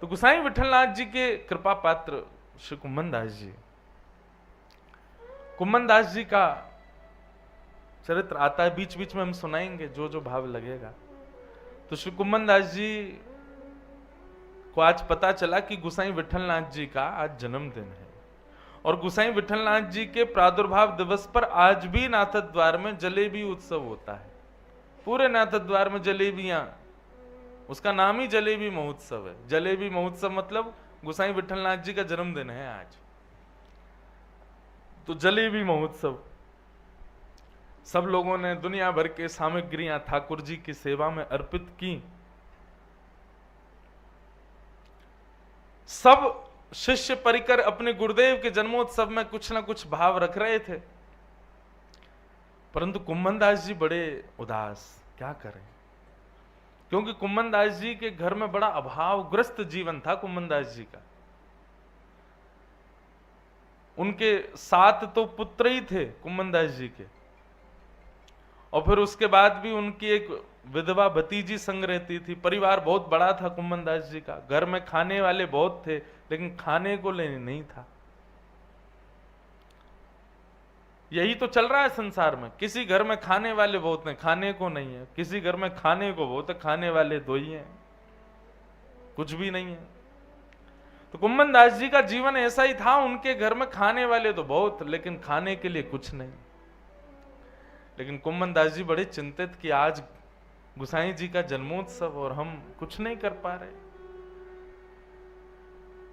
तो गोसाई विठलनाथ जी के कृपा पात्र श्री कुम्भन दास जी, कुम्भन दास जी का चरित्र आता है, बीच बीच में हम सुनाएंगे जो जो भाव लगेगा। तो श्री कुम्भन दास जी को आज पता चला कि गोसाई विठलनाथ जी का आज जन्मदिन है, और गोसाई विठलनाथ जी के प्रादुर्भाव दिवस पर आज भी नाथद द्वार में जलेबी उत्सव होता है। पूरे नाथद द्वार में जलेबियां, उसका नाम ही जलेबी महोत्सव है। जलेबी महोत्सव मतलब गोसाई विठलनाथ जी का जन्मदिन है आज, तो जलेबी महोत्सव। सब लोगों ने दुनिया भर के सामग्रियां ठाकुर जी की सेवा में अर्पित की। सब शिष्य परिकर अपने गुरुदेव के जन्मोत्सव में कुछ ना कुछ भाव रख रहे थे, परंतु कुम्भन दास जी बड़े उदास, क्या करें, क्योंकि कुम्भन दास जी के घर में बड़ा अभावग्रस्त जीवन था। कुम्भन दास जी का, उनके 7 तो पुत्र ही थे कुम्भन दास जी के, और फिर उसके बाद भी उनकी एक विधवा भतीजी संग रहती थी। परिवार बहुत बड़ा था कुम्भन दास जी का, घर में खाने वाले बहुत थे, लेकिन खाने को लेने नहीं था। यही तो चल रहा है संसार में, किसी घर में खाने वाले बहुत हैं, खाने को नहीं है, किसी घर में खाने को बहुत है, खाने वाले 2 ही हैं, कुछ भी नहीं है। तो कुम्भन दास जी का जीवन ऐसा ही था, उनके घर में खाने वाले तो बहुत, लेकिन खाने के लिए कुछ नहीं। लेकिन कुम्भन दास जी बड़े चिंतित कि आज गोसाई जी का जन्मोत्सव और हम कुछ नहीं कर पा रहे।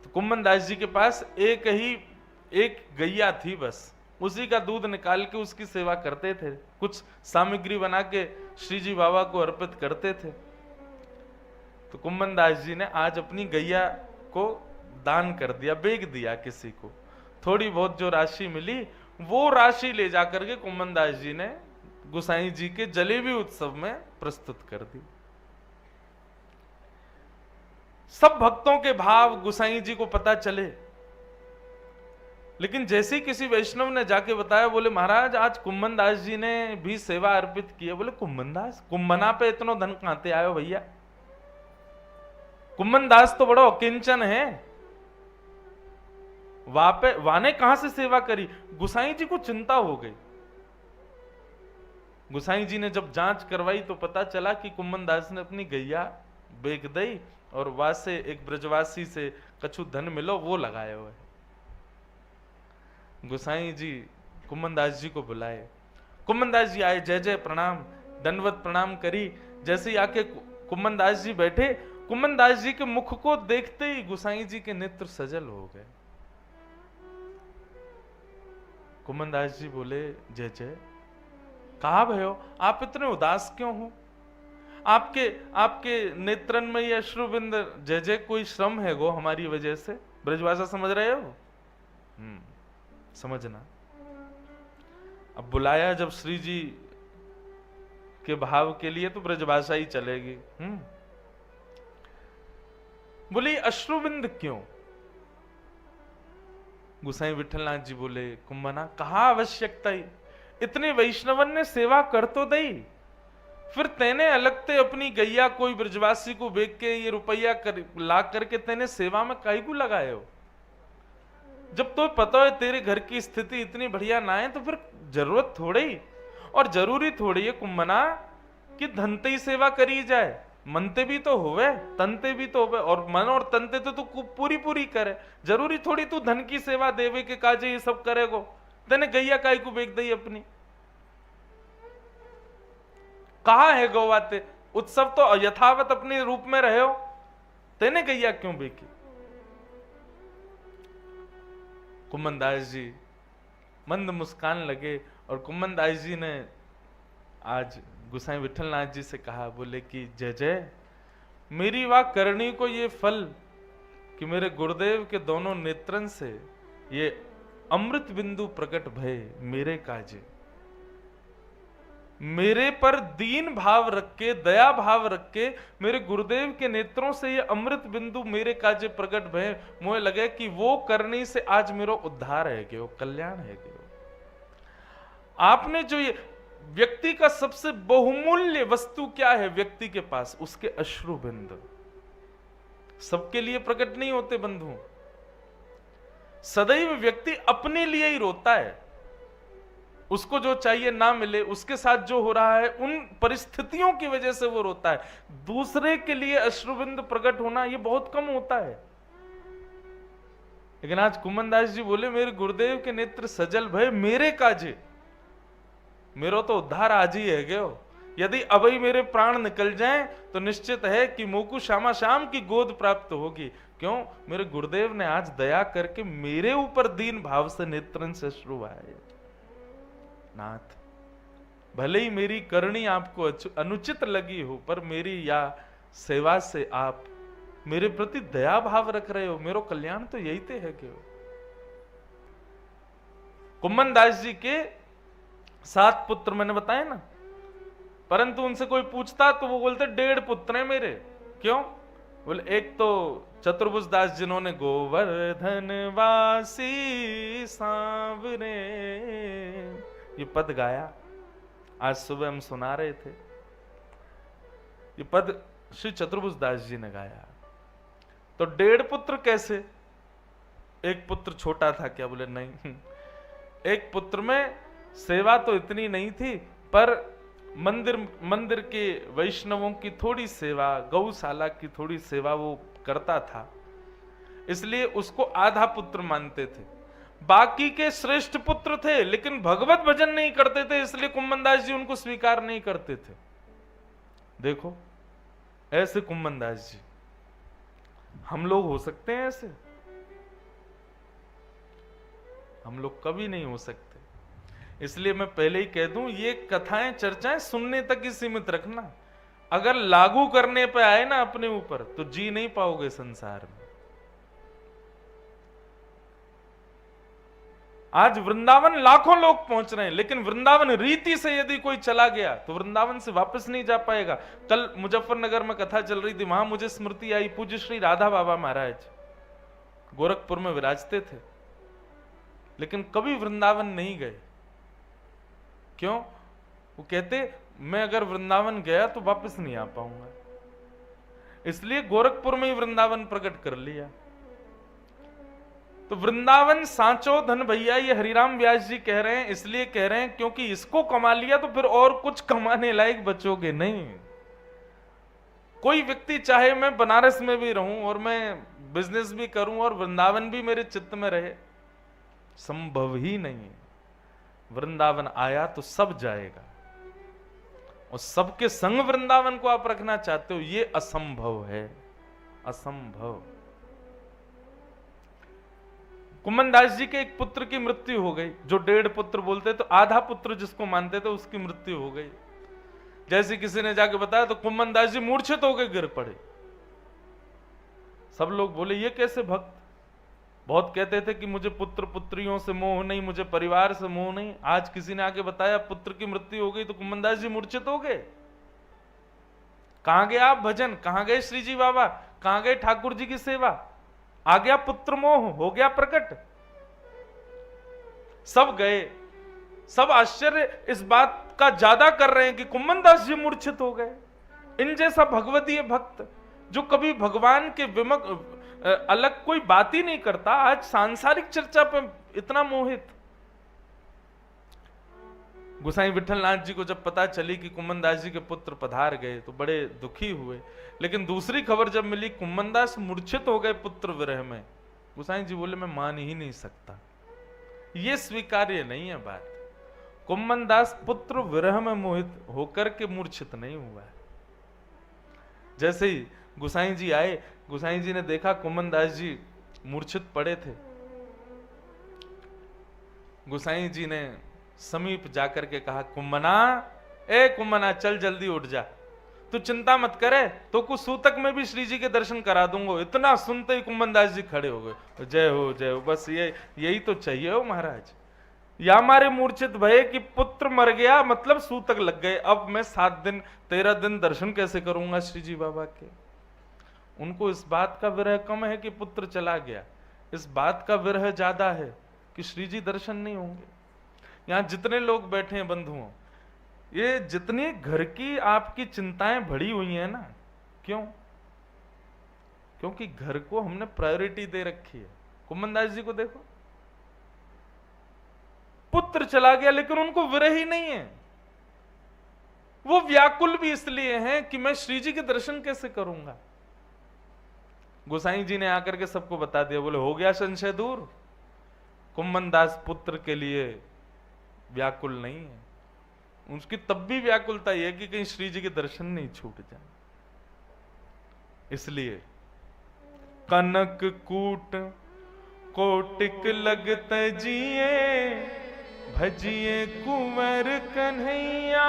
तो कुम्भन दास जी के पास एक गैया थी, बस उसी का दूध निकाल के उसकी सेवा करते थे, कुछ सामग्री बना के श्री जी बाबा को अर्पित करते थे। तो कुम्भन दास जी ने आज अपनी गैया को दान कर दिया, बेच दिया किसी को। थोड़ी बहुत जो राशि मिली वो राशि ले जाकर के कुम्भन दास जी ने गोसाई जी के जलेबी उत्सव में प्रस्तुत कर दी। सब भक्तों के भाव गोसाई जी को पता चले, लेकिन जैसे ही किसी वैष्णव ने जाके बताया, बोले महाराज आज कुम्भन दास जी ने भी सेवा अर्पित की है। बोले कुम्भन दास, कुंभना पे इतना धन कहां से आयो भैया, कुम्भन दास तो बड़ा अकिंचन है, वाने कहां से सेवा करी। गोसाई जी को चिंता हो गई। गोसाई जी ने जब जांच करवाई तो पता चला कि कुम्भन दास ने अपनी गैया बेच दी, और वहां से एक ब्रजवासी से कछु धन मिलो वो लगाए हुए। गोसाई जी कुम्भन दास जी को बुलाए, कुम्भन दास जी आए, जय जय प्रणाम, दंडवत प्रणाम करी। जैसे ही आके कुम्भन दास जी बैठे, कुम्भन दास जी के मुख को देखते ही गोसाई जी के नेत्र सजल हो गए। कुम्भन दास जी बोले जय जय, कहा भयो आप इतने उदास क्यों हो, आपके नेत्रन में ये अश्रुबिंद, जय जय कोई श्रम है गो हमारी वजह से। ब्रजभाषा समझ रहे हो? समझना। अब बुलाया जब श्री जी के भाव के लिए तो ब्रजभाषा ही चलेगी। बोली अश्रुबिंद क्यों? गोसाई विठलनाथ जी बोले कुंभना, कहा आवश्यकता ही, इतने वैष्णवन ने सेवा कर तो दई, फिर तेने अलग ते अपनी गैया कोई ब्रजवासी को बेच के ये रुपया ला करके तेने सेवा में काहे को लगाए हो? जब तो पता है तेरे घर की स्थिति इतनी बढ़िया ना है, तो फिर जरूरत थोड़ी और जरूरी थोड़ी है कुंभना कि धनते ही सेवा करी जाए, मनते भी तो होवे, तनते भी तो होवे, और मन और तनते तो तू पूरी पूरी करे। जरूरी थोड़ी तू धन की सेवा देवे के काजे ये सब करेगो। तेने गैया काय को बेच दी अपनी, कहा है गौवाते, उत्सव तो यथावत अपने रूप में रहे हो, तेने गैया क्यों बेची? कुम्भन दास जी मंद मुस्कान लगे, और कुम्भन दास जी ने आज गोसाई विठलनाथ जी से कहा, बोले कि जय जय, मेरी वाह करनी को ये फल कि मेरे गुरुदेव के दोनों नेत्रन से ये अमृत बिंदु प्रकट भय मेरे काजे। मेरे पर दीन भाव रख के, दया भाव रख के मेरे गुरुदेव के नेत्रों से ये अमृत बिंदु मेरे काजे प्रकट भय। मुझे लगे कि वो करने से आज मेरा उद्धार है गयो, कल्याण है गयो। आपने जो ये व्यक्ति का सबसे बहुमूल्य वस्तु क्या है व्यक्ति के पास? उसके अश्रुबिंद। सबके लिए प्रकट नहीं होते बंधु। सदैव व्यक्ति अपने लिए ही रोता है, उसको जो चाहिए ना मिले, उसके साथ जो हो रहा है उन परिस्थितियों की वजह से वो रोता है। दूसरे के लिए अश्रुबिंद प्रकट होना ये बहुत कम होता है। लेकिन आज कुम्मनदास जी बोले, मेरे गुरुदेव के नेत्र सजल भय मेरे काजे, मेरो तो उद्धार आज ही है गयो। यदि अभी मेरे प्राण निकल जाएं तो निश्चित है कि मोकू श्यामा श्याम की गोद प्राप्त होगी। क्यों? मेरे गुरुदेव ने आज दया करके मेरे ऊपर दीन भाव से नेत्रन से अश्रु आए। नाथ, भले ही मेरी करनी आपको अनुचित लगी हो, पर मेरी या सेवा से आप मेरे प्रति दया भाव रख रहे हो, मेरो कल्याण तो यही ते है क्यों। कुम्मनदास जी के 7 पुत्र मैंने बताए ना, परंतु उनसे कोई पूछता तो वो बोलते 1.5 पुत्र हैं मेरे। क्यों? बोले एक तो चतुर्भुज दास जिन्होंने गोवर्धन वासी सांवरे ये पद गाया, आज सुबह हम सुना रहे थे। ये पद श्री चतुर्भुज दास जी ने गाया। तो 1.5 पुत्र कैसे? एक पुत्र छोटा था क्या? बोले नहीं, एक पुत्र में सेवा तो इतनी नहीं थी, पर मंदिर के वैष्णवों की थोड़ी सेवा, गौशाला की थोड़ी सेवा वो करता था, इसलिए उसको आधा पुत्र मानते थे। बाकी के श्रेष्ठ पुत्र थे, लेकिन भगवत भजन नहीं करते थे, इसलिए कुम्मनदास जी उनको स्वीकार नहीं करते थे। देखो, ऐसे कुम्मनदास जी, हम लोग हो सकते हैं ऐसे? हम लोग कभी नहीं हो सकते। इसलिए मैं पहले ही कह दूं, ये कथाएं चर्चाएं सुनने तक ही सीमित रखना। अगर लागू करने पे आए ना अपने ऊपर, तो जी नहीं पाओगे संसार में। आज वृंदावन लाखों लोग पहुंच रहे हैं, लेकिन वृंदावन रीति से यदि कोई चला गया तो वृंदावन से वापस नहीं जा पाएगा। कल मुजफ्फरनगर में कथा चल रही थी, वहां मुझे स्मृति आई, पूज्य श्री राधा बाबा महाराज गोरखपुर में विराजते थे, लेकिन कभी वृंदावन नहीं गए। क्यों? वो कहते, मैं अगर वृंदावन गया तो वापस नहीं आ पाऊंगा, इसलिए गोरखपुर में ही वृंदावन प्रकट कर लिया। तो वृंदावन सांचो धन भैया, ये हरिराम व्यास जी कह रहे हैं, इसलिए कह रहे हैं क्योंकि इसको कमा लिया तो फिर और कुछ कमाने लायक बचोगे नहीं। कोई व्यक्ति चाहे मैं बनारस में भी रहूं और मैं बिजनेस भी करूं और वृंदावन भी मेरे चित्त में रहे, संभव ही नहीं है। वृंदावन आया तो सब जाएगा, और सबके संग वृंदावन को आप रखना चाहते हो, ये असंभव है, असंभव। कुम्मनदास जी के एक पुत्र की मृत्यु हो गई, जो 1.5 पुत्र बोलते, तो आधा पुत्र जिसको मानते थे उसकी मृत्यु हो गई। जैसे किसी ने जाके बताया तो कुम्मनदास जी मूर्छित होकर गिर पड़े। सब लोग बोले, ये कैसे भक्त? बहुत कहते थे कि मुझे पुत्र पुत्रियों से मोह नहीं, मुझे परिवार से मोह नहीं। आज किसी ने आके बताया पुत्र की मृत्यु हो गई तो कुम्मनदास जी मूर्छित हो गए। कहां गए आप भजन? कहां गए श्री जी बाबा? कहां गए ठाकुर जी की सेवा? आ गया पुत्र मोह, हो गया प्रकट। सब गए। सब आश्चर्य इस बात का ज्यादा कर रहे हैं कि कुम्मनदास जी मूर्छित हो गए। इन जैसा भगवतीय भक्त जो कभी भगवान के अलग कोई बात ही नहीं करता, आज सांसारिक चर्चा पे इतना मोहित। गोसाई विठलनाथ जी को जब पता चली कि कुम्मनदास जी के पुत्र पधार गए तो बड़े दुखी हुए, लेकिन दूसरी खबर जब मिली कुम्मनदास मूर्छित हो गए पुत्र विरह में, गोसाई जी बोले मैं मान ही नहीं सकता, ये स्वीकार्य नहीं है बात। कुम्मनदास पुत्र विरह में मोहित होकर के मूर्छित नहीं हुआ है। जैसे ही गोसाई जी आए, गोसाई जी ने देखा कुम्मनदास जी मूर्छित पड़े थे। गोसाई जी ने समीप जाकर के कहा, कुम्मना, ए कुम्मना, चल जल्दी उठ जा, तू चिंता मत करे, तो कुछ सूतक में भी श्री जी के दर्शन करा दूंगा। इतना सुनते ही कुम्मनदास जी खड़े हो गए, जय हो जय हो, बस यही तो चाहिए हो महाराज। या हमारे मूर्छित भय कि पुत्र मर गया, मतलब सूतक लग गए, अब मैं 7 दिन 13 दिन दर्शन कैसे करूंगा श्री जी बाबा के। उनको इस बात का विरह कम है कि पुत्र चला गया, इस बात का विरह ज्यादा है कि श्री जी दर्शन नहीं होंगे। यहां जितने लोग बैठे हैं बंधुओं, ये जितनी घर की आपकी चिंताएं बढ़ी हुई हैं ना, क्यों? क्योंकि घर को हमने प्रायोरिटी दे रखी है। कुम्भनदास जी को देखो, पुत्र चला गया लेकिन उनको विरह ही नहीं है। वो व्याकुल भी इसलिए हैं कि मैं श्री जी के दर्शन कैसे करूंगा। गोसाई जी ने आकर के सबको बता दिया, बोले हो गया संशय दूर, कुम्भनदास पुत्र के लिए व्याकुल नहीं है। उसकी तब भी व्याकुलता यह कि कहीं श्री जी के दर्शन नहीं छूट जाए। इसलिए कनक कूट कोटिक लगत जिए, भजिए कुंवर कन्हैया।